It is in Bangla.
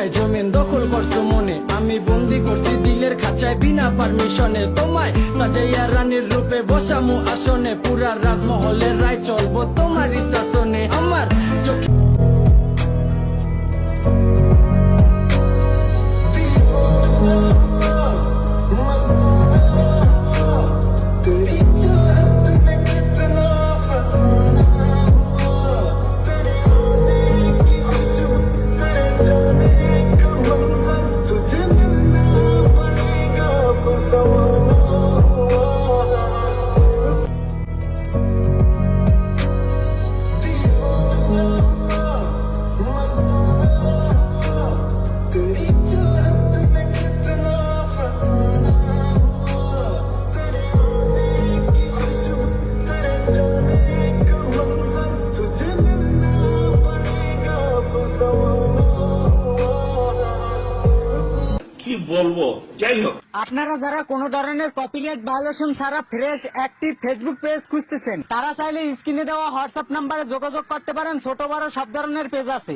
নাই জমিন দখল করছো মনে, আমি বন্দি করছি দিলের খাঁচায় বিনা পারমিশনে। তোমায় সাজাইয়া রানীর রূপে বসামু আসনে, পুরা রাজমহলের রায় চলবো তোমারই শাসনে। আমার চোখে কি বলবো, যাই হোক। আপনারা যারা কোনো ধরনের কপিরাইট ভায়োলেশন ছাড়া ফ্রেশ অ্যাক্টিভ ফেসবুক পেজ খুঁজতেছেন, তারা চাইলে স্ক্রিনে দেওয়া হোয়াটসঅ্যাপ নাম্বারে যোগাযোগ করতে পারেন। ছোট বড় সব ধরনের পেজ আছে।